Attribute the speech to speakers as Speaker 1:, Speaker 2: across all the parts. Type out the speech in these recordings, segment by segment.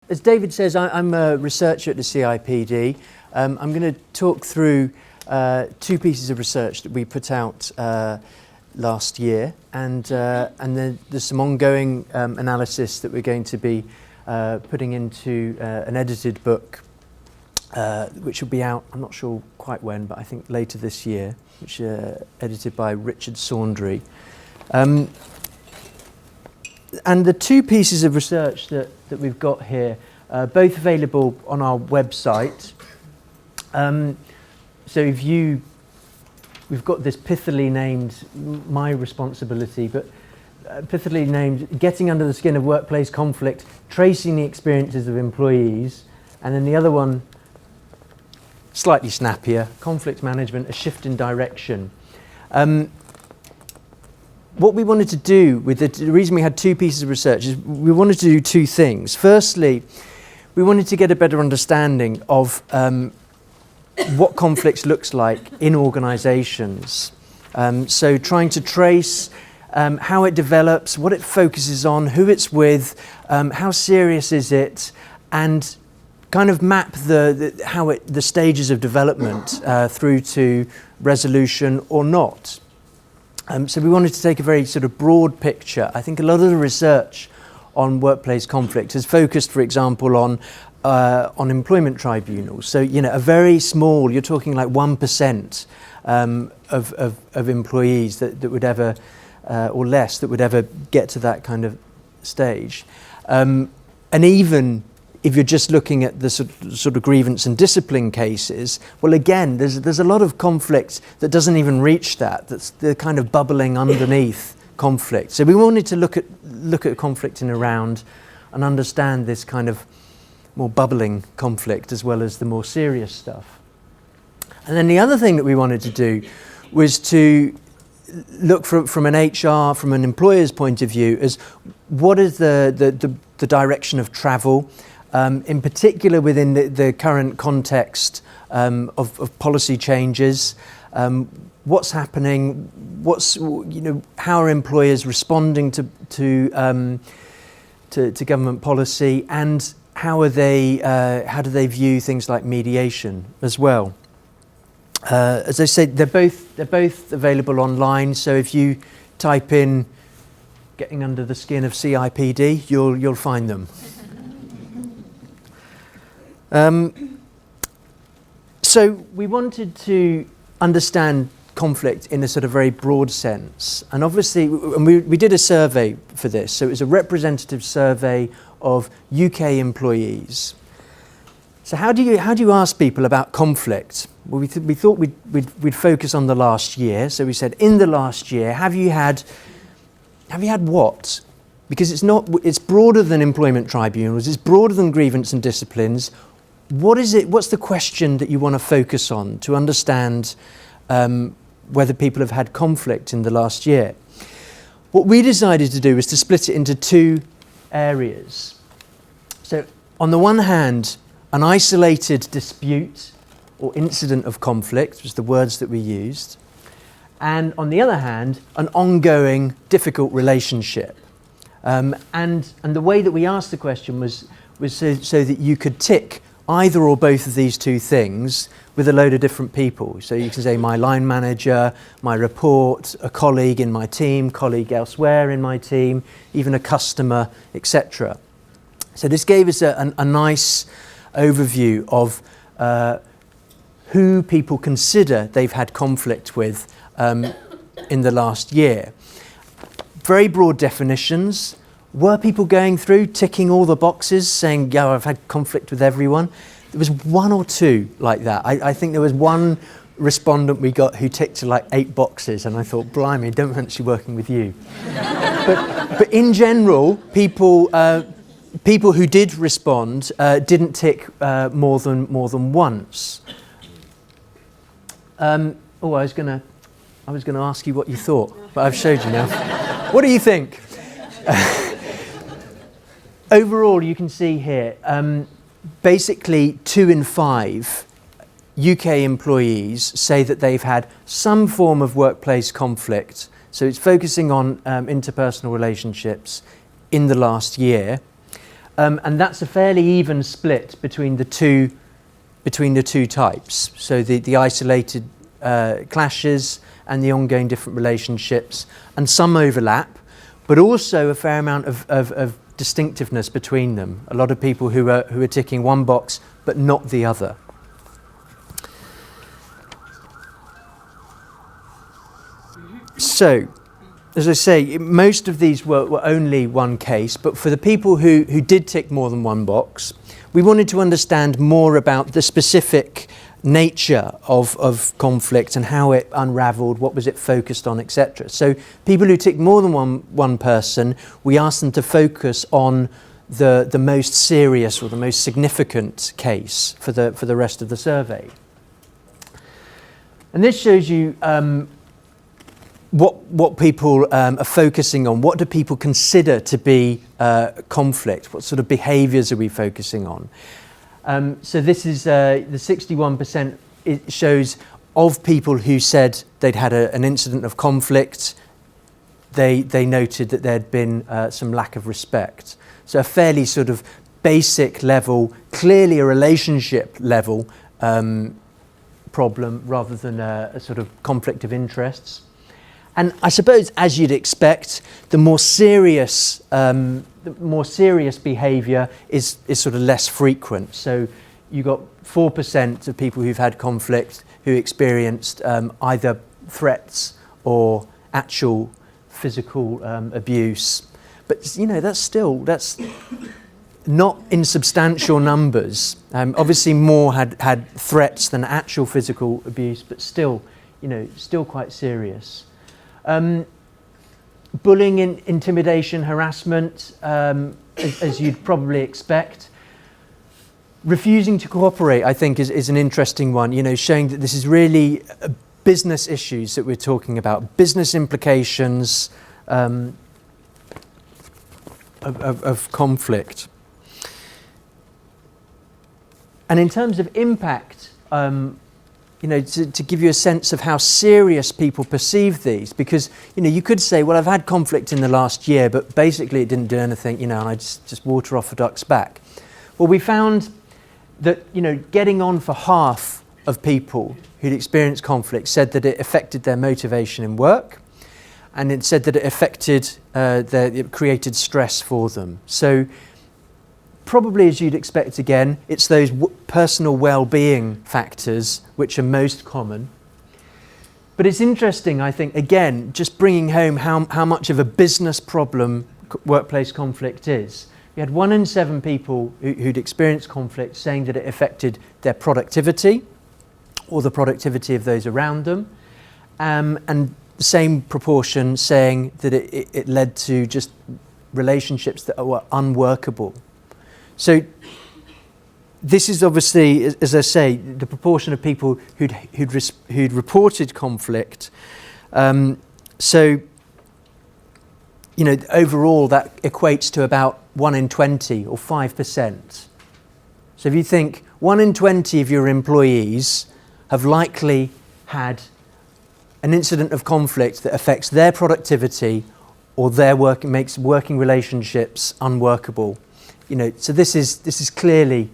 Speaker 1: As David says, I'm a researcher at the CIPD. I'm going to talk through two pieces of research that we put out last year, and then there's some ongoing analysis that we're going to be putting into an edited book, which will be out, I'm not sure quite when, but I think later this year, which is edited by Richard Saundry. And the two pieces of research that we've got here, both available on our website. So we've got this pithily named, my responsibility, but pithily named Getting Under the Skin of Workplace Conflict, Tracing the Experiences of Employees, and then the other one, slightly snappier, Conflict Management, A Shift in Direction. What we wanted to do with the reason we had two pieces of research is we wanted to do two things. Firstly, we wanted to get a better understanding of what conflicts looks like in organisations. So trying to trace how it develops, what it focuses on, who it's with, how serious is it, and kind of map the stages of development through to resolution or not. So we wanted to take a very sort of broad picture. I think a lot of the research on workplace conflict has focused, for example, on employment tribunals. So, you know, a very small, you're talking like 1% of employees that would ever, or less, that would ever get to that kind of stage. And even if you're just looking at the sort of grievance and discipline cases, well, again, there's a lot of conflict that doesn't even reach that. That's the kind of bubbling underneath conflict. So we wanted to look at conflict in a round and understand this kind of more bubbling conflict as well as the more serious stuff. And then the other thing that we wanted to do was to look from an HR, from an employer's point of view, as what is the direction of travel, in particular within the current context of policy changes. What's happening? How are employers responding to government policy, and how do they view things like mediation as well? As I said, they're both available online. So if you type in "Getting Under the Skin of CIPD," you'll find them. So we wanted to understand conflict in a sort of very broad sense, and obviously, we did a survey for this. So it was a representative survey of UK employees. So how do you ask people about conflict? Well, we thought we'd focus on the last year. So we said, in the last year, have you had what? Because it's broader than employment tribunals. It's broader than grievance and disciplines. What is it? What's the question that you want to focus on to understand whether people have had conflict in the last year? What we decided to do was to split it into two areas. So on the one hand, an isolated dispute or incident of conflict was the words that we used. And on the other hand, an ongoing difficult relationship. And the way that we asked the question was so that you could tick either or both of these two things with a load of different people. So you can say my line manager, my report, a colleague in my team, colleague elsewhere in my team, even a customer, etc. So this gave us a nice overview of who people consider they've had conflict with in the last year. Very broad definitions. Were people going through, ticking all the boxes, saying, yeah, I've had conflict with everyone? There was one or two like that. I think there was one respondent we got who ticked like 8 boxes, and I thought, blimey, don't fancy working with you. but in general, people who did respond didn't tick more than once. I was going to ask you what you thought, but I've showed you now. What do you think? Overall, you can see here, basically 2 in 5 UK employees say that they've had some form of workplace conflict. So it's focusing on interpersonal relationships in the last year. And that's a fairly even split between the two types. So the isolated clashes and the ongoing different relationships, and some overlap, but also a fair amount of distinctiveness between them. A lot of people who are ticking one box but not the other. So, as I say, most of these were only one case, but for the people who did tick more than one box, we wanted to understand more about the specific nature of conflict and how it unravelled, what was it focused on, etc. So people who ticked more than one person, we asked them to focus on the most serious or the most significant case for the rest of the survey. And this shows you what people are focusing on. What do people consider to be conflict? What sort of behaviours are we focusing on? So this is the 61%. It shows of people who said they'd had an incident of conflict. They noted that there'd been some lack of respect. So a fairly sort of basic level, clearly a relationship level problem rather than a sort of conflict of interests. And I suppose, as you'd expect, the more serious behaviour is sort of less frequent. So you got 4% of people who've had conflict who experienced either threats or actual physical abuse. But you know, that's not insubstantial numbers. Obviously, more had threats than actual physical abuse, but still, you know, still quite serious. Bullying, intimidation, harassment, as you'd probably expect. Refusing to cooperate, I think, is an interesting one, you know, showing that this is really business issues that we're talking about, business implications of conflict. And in terms of impact, you know, to give you a sense of how serious people perceive these, because, you know, you could say, well, I've had conflict in the last year, but basically it didn't do anything, you know, and I just water off a duck's back. Well, we found that, you know, getting on for half of people who'd experienced conflict said that it affected their motivation in work, and it said that it created stress for them. So probably, as you'd expect again, it's those personal well-being factors which are most common. But it's interesting, I think, again, just bringing home how much of a business problem workplace conflict is. We had 1 in 7 people who'd experienced conflict saying that it affected their productivity or the productivity of those around them, and the same proportion saying that it led to just relationships that were unworkable. So this is obviously, as I say, the proportion of people who'd reported conflict. So, you know, overall that equates to about 1 in 20 or 5%. So if you think 1 in 20 of your employees have likely had an incident of conflict that affects their productivity or their makes working relationships unworkable. You know, so this is clearly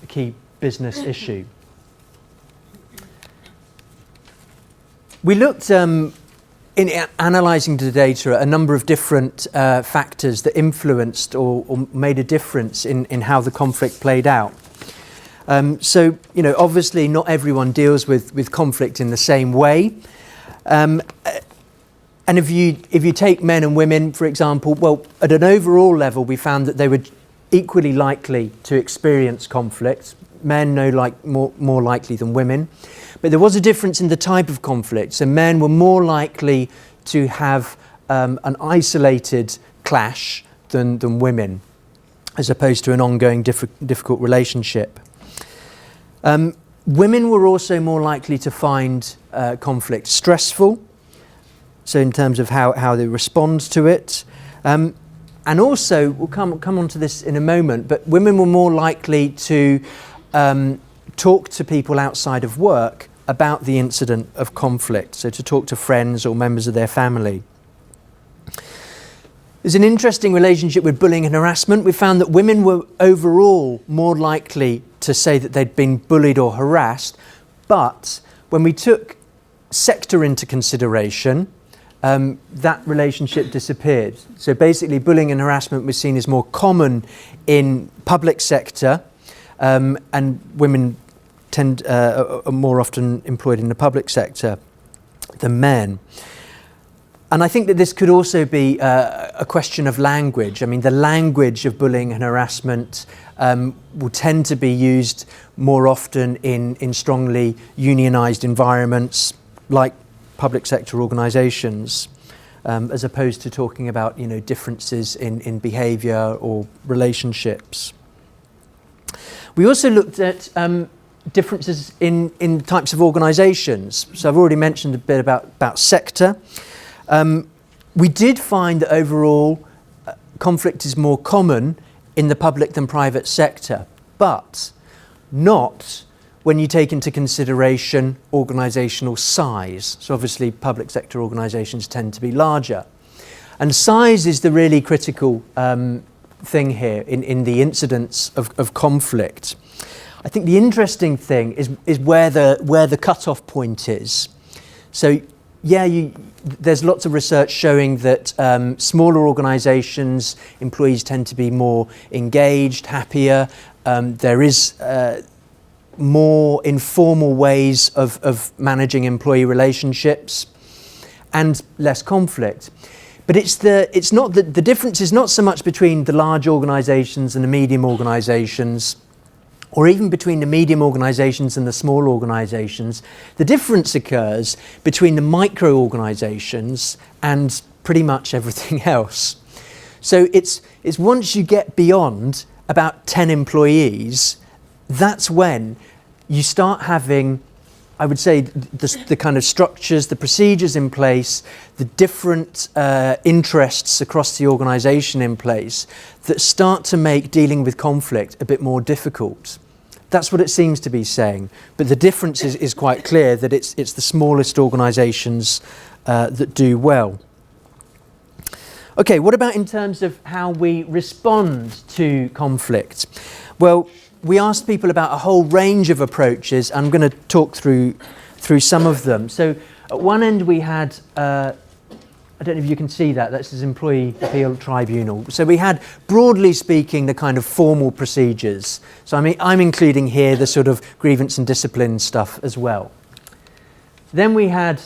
Speaker 1: a key business issue. We looked in analysing the data at a number of different factors that influenced or made a difference in how the conflict played out. So, you know, obviously not everyone deals with conflict in the same way. And if you take men and women, for example, well, at an overall level, we found that they were equally likely to experience conflict. Men more likely than women. But there was a difference in the type of conflict. So men were more likely to have an isolated clash than women, as opposed to an ongoing difficult relationship. Women were also more likely to find conflict stressful, so in terms of how they respond to it. And also, we'll come on to this in a moment, but women were more likely to talk to people outside of work about the incident of conflict, so to talk to friends or members of their family. There's an interesting relationship with bullying and harassment. We found that women were overall more likely to say that they'd been bullied or harassed, but when we took sector into consideration, that relationship disappeared. So basically bullying and harassment was seen as more common in public sector, and women are more often employed in the public sector than men. And I think that this could also be a question of language. I mean, the language of bullying and harassment will tend to be used more often in strongly unionised environments like public sector organisations, as opposed to talking about, differences in behaviour or relationships. We also looked at differences in types of organisations. So I've already mentioned a bit about sector. We did find that overall conflict is more common in the public than private sector, but not when you take into consideration organisational size. So obviously public sector organisations tend to be larger. And size is the really critical thing here in the incidence of conflict. I think the interesting thing is where the cut-off point is. So there's lots of research showing that smaller organisations, employees tend to be more engaged, happier. There is more informal ways of managing employee relationships and less conflict. But the difference is not so much between the large organisations and the medium organisations, or even between the medium organisations and the small organisations. The difference occurs between the micro organisations and pretty much everything else. So it's once you get beyond about 10 employees, that's when you start having, I would say, the kind of structures, the procedures in place, the different interests across the organisation in place that start to make dealing with conflict a bit more difficult. That's what it seems to be saying. But the difference is quite clear, that it's the smallest organisations that do well. Okay, what about in terms of how we respond to conflict? Well, we asked people about a whole range of approaches. I'm going to talk through some of them. So at one end we had, I don't know if you can see that, that's his employee appeal tribunal. So we had, broadly speaking, the kind of formal procedures. So I'm including here the sort of grievance and discipline stuff as well. Then we had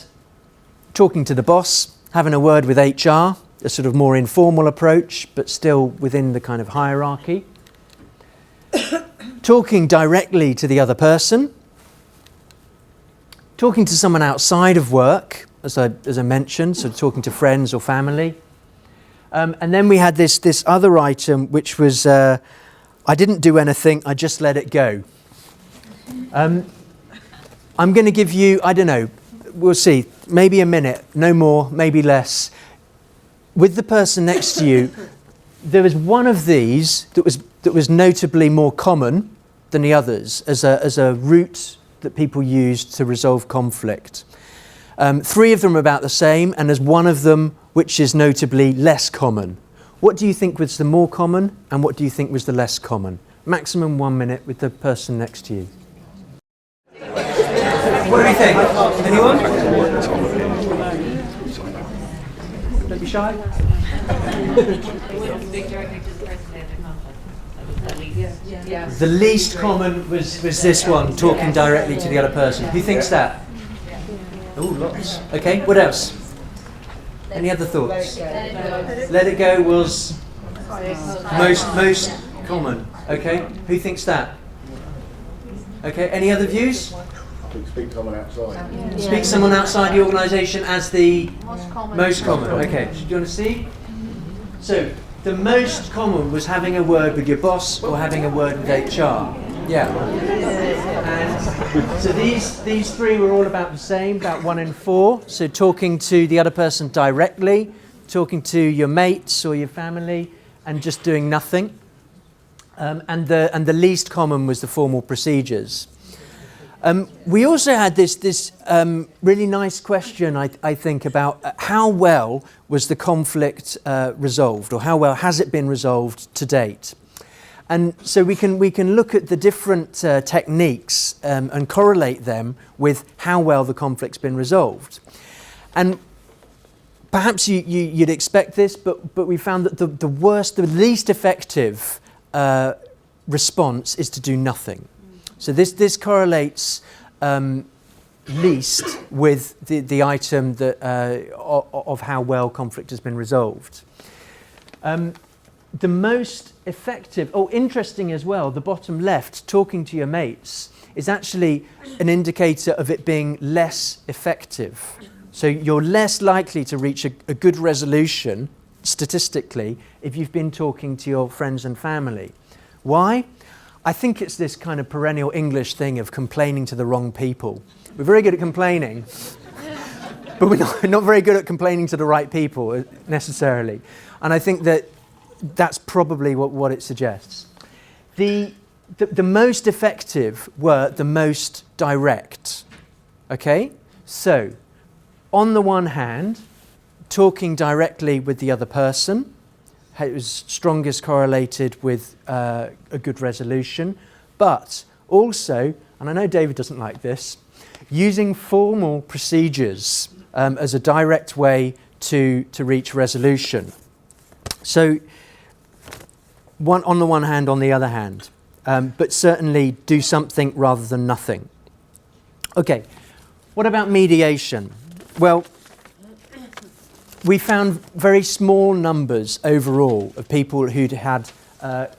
Speaker 1: talking to the boss, having a word with HR, a sort of more informal approach, but still within the kind of hierarchy. Talking directly to the other person. Talking to someone outside of work, as I mentioned, so talking to friends or family. And then we had this other item, which was, I didn't do anything, I just let it go. I'm going to give you, I don't know, we'll see, maybe a minute, no more, maybe less. With the person next to you, there was one of these that was notably more common than the others as a route that people used to resolve conflict. 3 of them are about the same, and there's one of them which is notably less common. What do you think was the more common, and what do you think was the less common? Maximum 1 minute with the person next to you. What do you think? Anyone? Don't be shy. The least common was this one, talking directly to the other person. Who thinks that? Oh, lots. Okay, what else? Any other thoughts? Let it go was most common. Okay, who thinks that? Okay, any other views?
Speaker 2: Speak to someone outside.
Speaker 1: Speak to someone outside the organisation as the most common. Okay, do you want to see? So, the most common was having a word with your boss or having a word with HR. Yeah. And so these 3 were all about the same, about 1 in 4. So talking to the other person directly, talking to your mates or your family, and just doing nothing. And the least common was the formal procedures. We also had this really nice question, I think, about how well was the conflict resolved, or how well has it been resolved to date? And so we can look at the different techniques and correlate them with how well the conflict's been resolved. And perhaps you'd expect this, but we found that the least effective response is to do nothing. So this correlates least with the item that of how well conflict has been resolved. The most effective, interesting as well, the bottom left, talking to your mates, is actually an indicator of it being less effective. So you're less likely to reach a good resolution, statistically, if you've been talking to your friends and family. Why? I think it's this kind of perennial English thing of complaining to the wrong people. We're very good at complaining, but we're not very good at complaining to the right people, necessarily. And I think that's probably what it suggests. The most effective were the most direct. Okay? So, on the one hand, talking directly with the other person, it was strongest correlated with a good resolution, but also, and I know David doesn't like this, using formal procedures as a direct way to reach resolution. So, on the one hand, on the other hand, but certainly do something rather than nothing. Okay, what about mediation? Well, we found very small numbers overall of people who'd had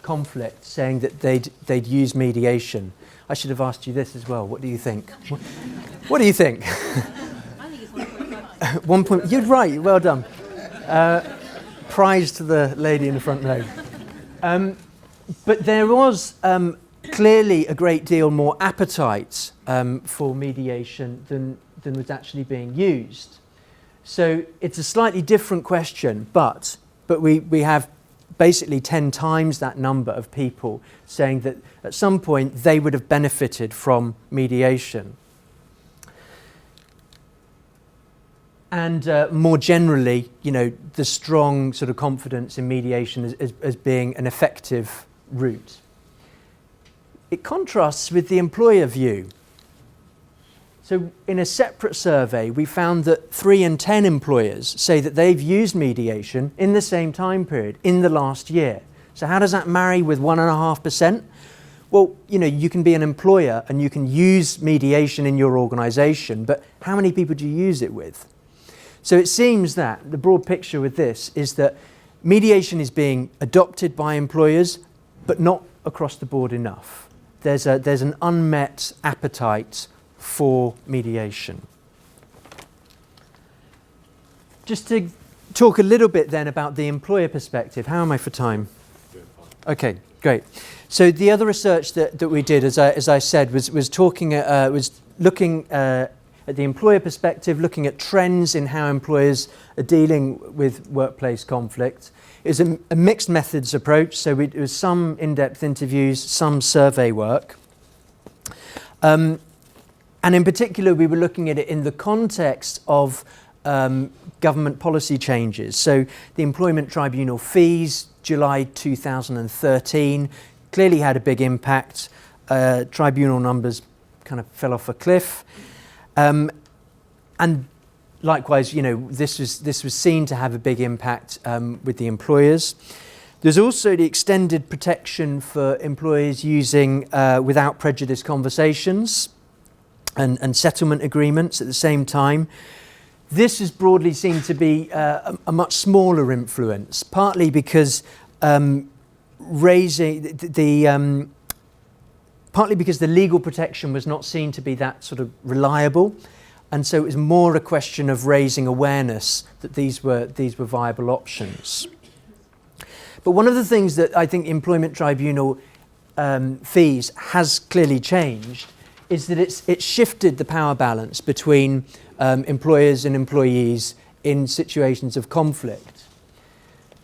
Speaker 1: conflict saying that they'd use mediation. I should have asked you this as well. What do you think? What do you think?
Speaker 3: I think it's 1.5.
Speaker 1: 1 point. You're right. Well done. Prize to the lady in the front row. But there was clearly a great deal more appetite for mediation than was actually being used. So it's a slightly different question, but we have basically 10 times that number of people saying that at some point they would have benefited from mediation. And more generally, the strong sort of confidence in mediation as being an effective route. It contrasts with the employer view. So in a separate survey, we found that 3 in 10 employers say that they've used mediation in the same time period, in the last year. So how does that marry with 1.5%? Well, you can be an employer and you can use mediation in your organisation, but how many people do you use it with? So it seems that the broad picture with this is that mediation is being adopted by employers, but not across the board enough. There's an unmet appetite for mediation. Just to talk a little bit then about the employer perspective. How am I for time? Okay, great. So the other research that we did, as I said, was looking at the employer perspective, looking at trends in how employers are dealing with workplace conflict. It was a mixed methods approach, so it was some in-depth interviews, some survey work. And in particular, we were looking at it in the context of government policy changes. So the Employment Tribunal fees, July 2013, clearly had a big impact. Tribunal numbers kind of fell off a cliff. And likewise, this was seen to have a big impact with the employers. There's also the extended protection for employees using without prejudice conversations and settlement agreements at the same time. This is broadly seen to be a much smaller influence, partly because partly because the legal protection was not seen to be that sort of reliable, and so it was more a question of raising awareness that these were viable options. But one of the things that I think Employment Tribunal fees has clearly changed is that it's shifted the power balance between employers and employees in situations of conflict.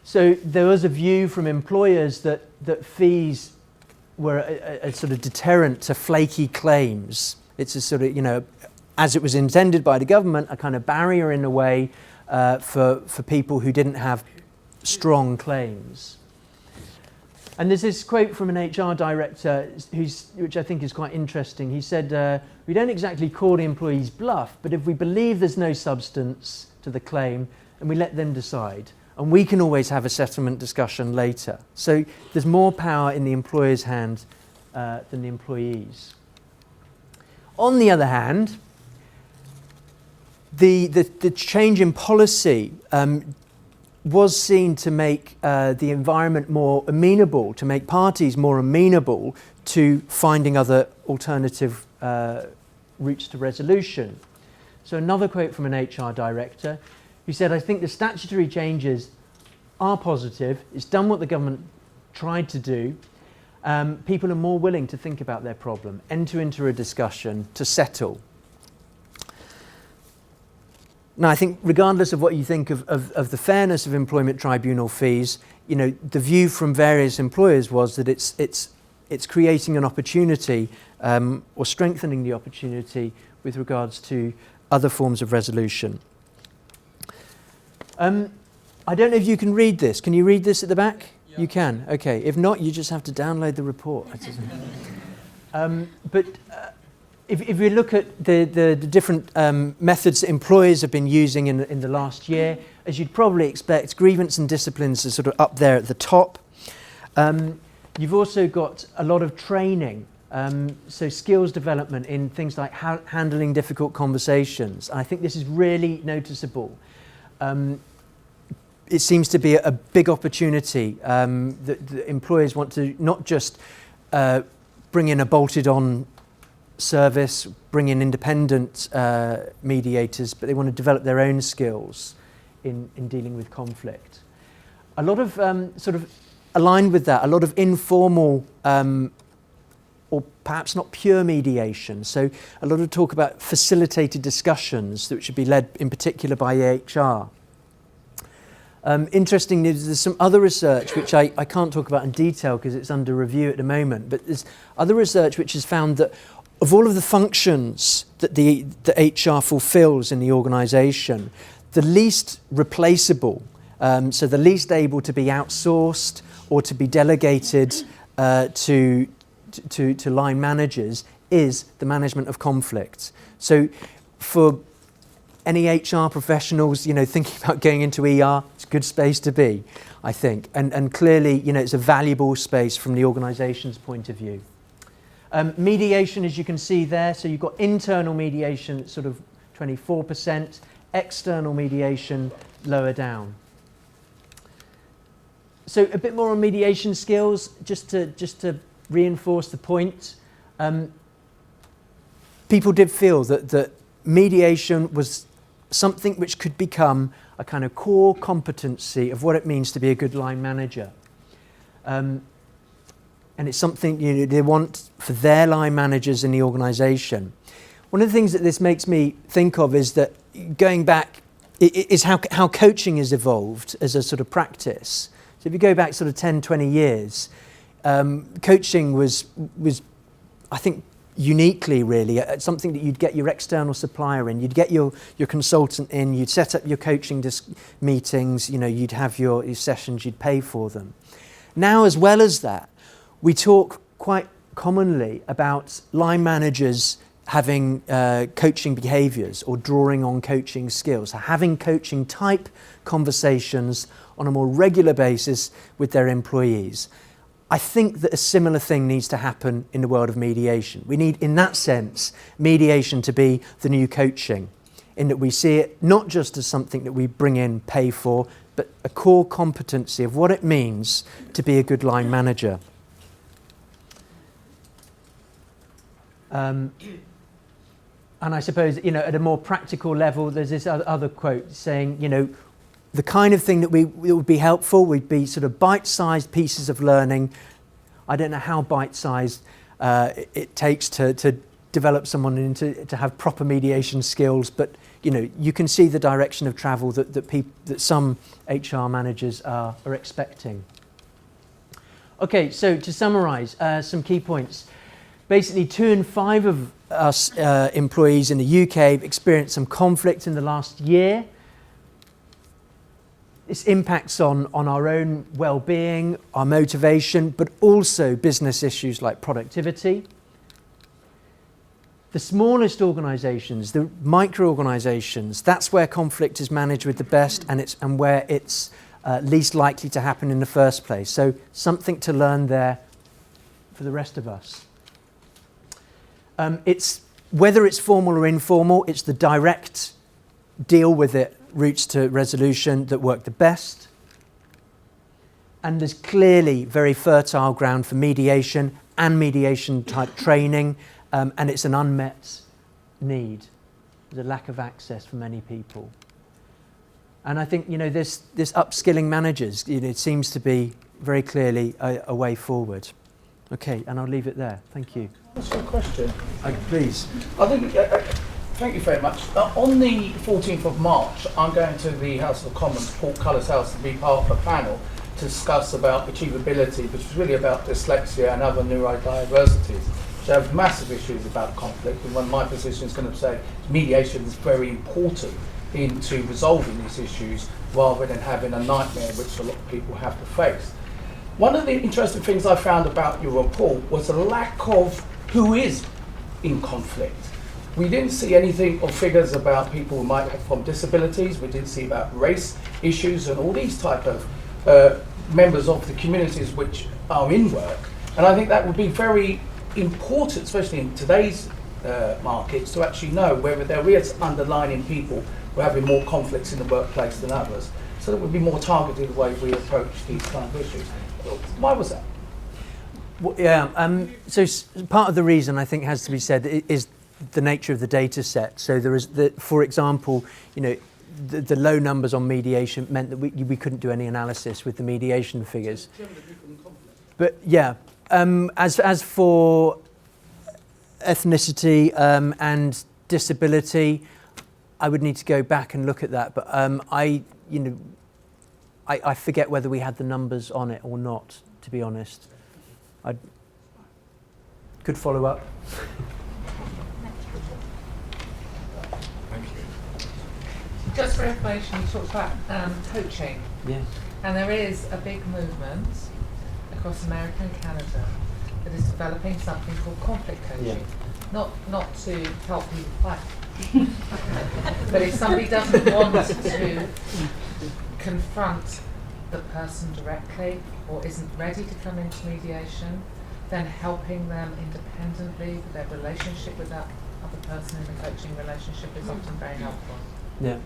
Speaker 1: So there was a view from employers that fees were a sort of deterrent to flaky claims It's a sort of, as it was intended by the government, a kind of barrier in a way for people who didn't have strong claims. And there's this quote from an HR director which I think is quite interesting. He said, we don't exactly call the employees bluff, but if we believe there's no substance to the claim, and we let them decide. And we can always have a settlement discussion later. So there's more power in the employer's hand than the employees. On the other hand, the change in policy was seen to make the environment more amenable, to make parties more amenable to finding other alternative routes to resolution. So another quote from an HR director who said, I think the statutory changes are positive. It's done what the government tried to do. People are more willing to think about their problem, enter into a discussion to settle. Now, I think regardless of what you think of the fairness of employment tribunal fees, the view from various employers was that it's creating an opportunity or strengthening the opportunity with regards to other forms of resolution. I don't know if you can read this. Can you read this at the back? Yeah. You can. Okay. If not, you just have to download the report. If we look at the different methods that employers have been using in the last year, as you'd probably expect, grievance and disciplines are sort of up there at the top. You've also got a lot of training, so skills development in things like handling difficult conversations. And I think this is really noticeable. It seems to be a big opportunity that the employers want to not just bring in a bolted-on service, bring in independent mediators, but they want to develop their own skills in dealing with conflict. A lot of sort of aligned with that, a lot of informal or perhaps not pure mediation. So a lot of talk about facilitated discussions that should be led in particular by HR. Interestingly, there's some other research which I can't talk about in detail because it's under review at the moment, but there's other research which has found that of all of the functions that the HR fulfills in the organisation, the least replaceable, so the least able to be outsourced or to be delegated to line managers is the management of conflict. So for any HR professionals, thinking about going into ER, it's a good space to be, I think. And clearly, it's a valuable space from the organisation's point of view. Mediation, as you can see there, so you've got internal mediation, sort of 24%, external mediation, lower down. So a bit more on mediation skills, just to reinforce the point. People did feel that mediation was something which could become a kind of core competency of what it means to be a good line manager. And it's something they want for their line managers in the organisation. One of the things that this makes me think of is that going back is how coaching has evolved as a sort of practice. So if you go back sort of 10, 20 years, coaching was I think, uniquely really, something that you'd get your external supplier in, you'd get your consultant in, you'd set up your coaching meetings, you'd have your sessions, you'd pay for them. Now, as well as that, we talk quite commonly about line managers having coaching behaviours or drawing on coaching skills, having coaching type conversations on a more regular basis with their employees. I think that a similar thing needs to happen in the world of mediation. We need, in that sense, mediation to be the new coaching, in that we see it not just as something that we bring in, pay for, but a core competency of what it means to be a good line manager. And I suppose, at a more practical level, there's this other quote saying, the kind of thing that would be helpful would be sort of bite-sized pieces of learning. I don't know how bite-sized it takes to develop someone to have proper mediation skills, but you can see the direction of travel that some HR managers are expecting. Okay, so to summarise some key points. Basically, 2 in 5 of us employees in the UK experienced some conflict in the last year. This impacts on our own well-being, our motivation, but also business issues like productivity. The smallest organisations, the micro-organisations, that's where conflict is managed with the best, and where it's least likely to happen in the first place. So something to learn there for the rest of us. It's whether it's formal or informal, it's the direct deal with it routes to resolution that work the best. And there's clearly very fertile ground for mediation and mediation type training, and it's an unmet need. There's a lack of access for many people. And I think, this upskilling managers, it seems to be very clearly a way forward. Okay, and I'll leave it there. Thank you.
Speaker 4: That's a question.
Speaker 1: Please.
Speaker 4: I think, thank you very much. On the 14th of March, I'm going to the House of Commons, Portcullis House, to be part of a panel to discuss about achievability, which is really about dyslexia and other neurodiversities. So I have massive issues about conflict, and one of my positions is going to say mediation is very important into resolving these issues rather than having a nightmare which a lot of people have to face. One of the interesting things I found about your report was a lack of who is in conflict. We didn't see anything or figures about people who might have from disabilities. We didn't see about race issues and all these type of members of the communities which are in work. And I think that would be very important, especially in today's markets, to actually know whether there is underlying people who are having more conflicts in the workplace than others. So that would be more targeted the way we approach these kind of issues. Why was that?
Speaker 1: Well, yeah, so part of the reason I think has to be said is the nature of the data set. So there is, for example, the low numbers on mediation meant that we couldn't do any analysis with the mediation figures. But yeah, as for ethnicity and disability, I would need to go back and look at that. But I forget whether we had the numbers on it or not, to be honest. I could follow up.
Speaker 5: Thank you.
Speaker 6: Just for information, you talked about coaching,
Speaker 1: Yeah.
Speaker 6: and there is a big movement across America and Canada that is developing something called conflict coaching.
Speaker 1: Yeah.
Speaker 6: Not to help you fight, but if somebody doesn't want to confront the person directly or isn't ready to come into mediation, then helping them independently with their relationship with that other person in the coaching relationship is often very helpful.
Speaker 1: Yeah.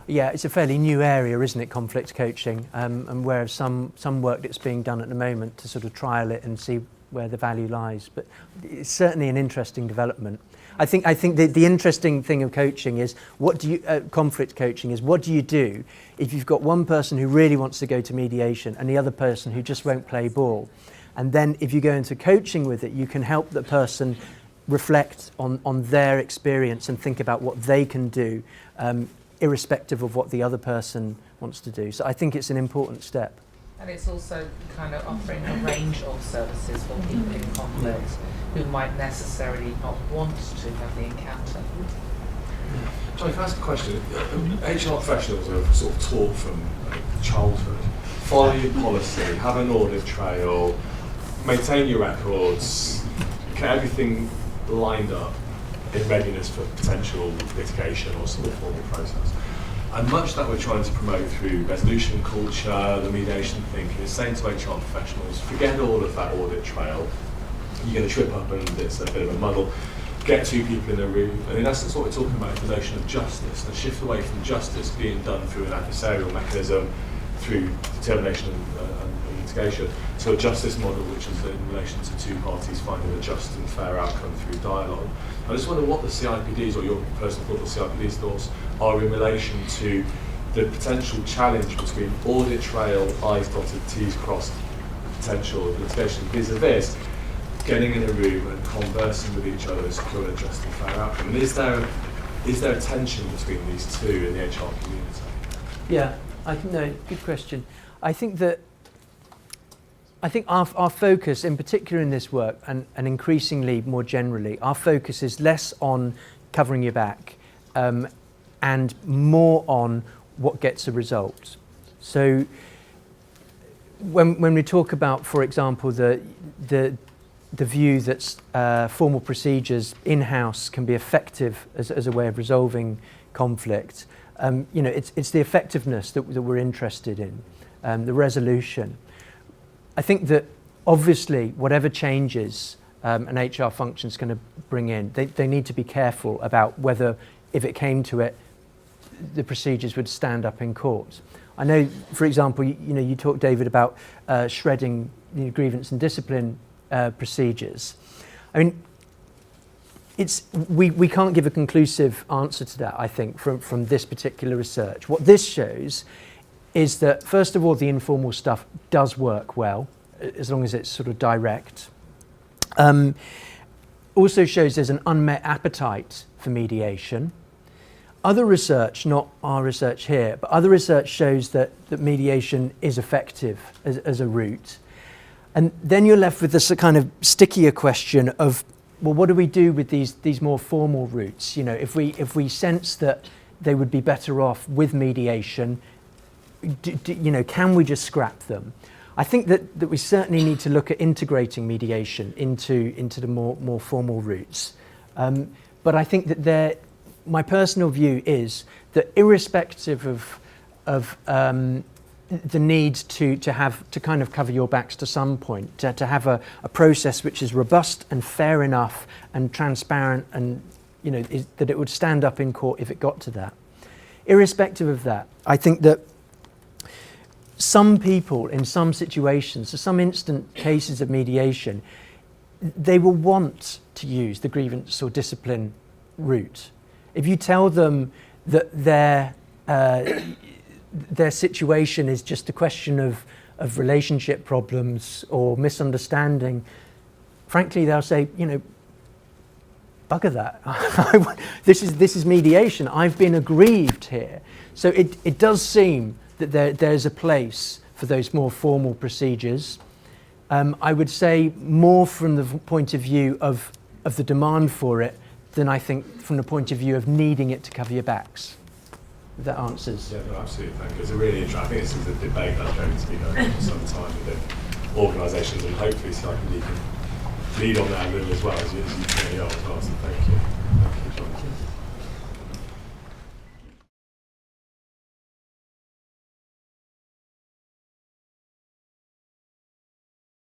Speaker 1: Yeah, it's a fairly new area, isn't it, conflict coaching, and whereas some work that's being done at the moment to sort of trial it and see where the value lies. But it's certainly an interesting development. I think the interesting thing of coaching is conflict coaching is what do you do if you've got one person who really wants to go to mediation and the other person who just won't play ball, and then if you go into coaching with it, you can help the person reflect on their experience and think about what they can do, irrespective of what the other person wants to do. So I think it's an important step.
Speaker 6: And it's also kind of offering a range of services for people in conflict who might necessarily not want to have the encounter.
Speaker 5: Johnny, can I ask a question? HR professionals are sort of taught from childhood. Follow your policy, have an audit trail, maintain your records, get everything lined up in readiness for potential litigation or some formal process. And much that we're trying to promote through resolution culture, the mediation thinking, is saying to HR professionals, forget all of that audit trail. You're going to trip up and it's a bit of a muddle. Get two people in a room. And in essence, what we're talking about is the notion of justice, and a shift away from justice being done through an adversarial mechanism, through determination and litigation, to a justice model which is in relation to two parties finding a just and fair outcome through dialogue. I just wonder what the CIPD's or your personal thought or CIPD's thoughts are in relation to the potential challenge between audit trail, I's dotted, T's crossed potential litigation vis-a-vis getting in a room and conversing with each other to secure a just and fair outcome. And is there a tension between these two in the HR community?
Speaker 1: Yeah, no, good question. I think I think our focus, in particular in this work, and increasingly more generally, our focus is less on covering your back and more on what gets a result. So when we talk about, for example, the view that formal procedures in-house can be effective as a way of resolving conflict, it's the effectiveness that we're interested in, the resolution. I think that obviously whatever changes an HR function is going to bring in, they need to be careful about whether, if it came to it, the procedures would stand up in court. I know, for example, you talked, David, about shredding grievance and discipline procedures. I mean, we can't give a conclusive answer to that, I think, from this particular research. What this shows is that, first of all, the informal stuff does work well, as long as it's sort of direct. Also shows there's an unmet appetite for mediation. Other research, not our research here, but other research shows that mediation is effective as a route. And then you're left with this kind of stickier question of, well, what do we do with these more formal routes? If we sense that they would be better off with mediation, can we just scrap them? I think that we certainly need to look at integrating mediation into the more formal routes. But I think that my personal view is that irrespective of the need to kind of cover your backs to some point, to have a process which is robust and fair enough and transparent, and that it would stand up in court if it got to that. Irrespective of that, I think that some people in some situations, so some instant cases of mediation, they will want to use the grievance or discipline route. If you tell them that their situation is just a question of relationship problems or misunderstanding, frankly, they'll say, bugger that. This is mediation. I've been aggrieved here. So it does seem that there's a place for those more formal procedures. I would say more from the point of view of the demand for it than I think from the point of view of needing it to cover your backs. If that answers.
Speaker 5: Yeah, no, absolutely. Thank you. It's a really interesting. I think this is a debate that's going to be going on for some time within organisations, and hopefully CIPD can lead on that a little as well as you clearly are as well. So thank you.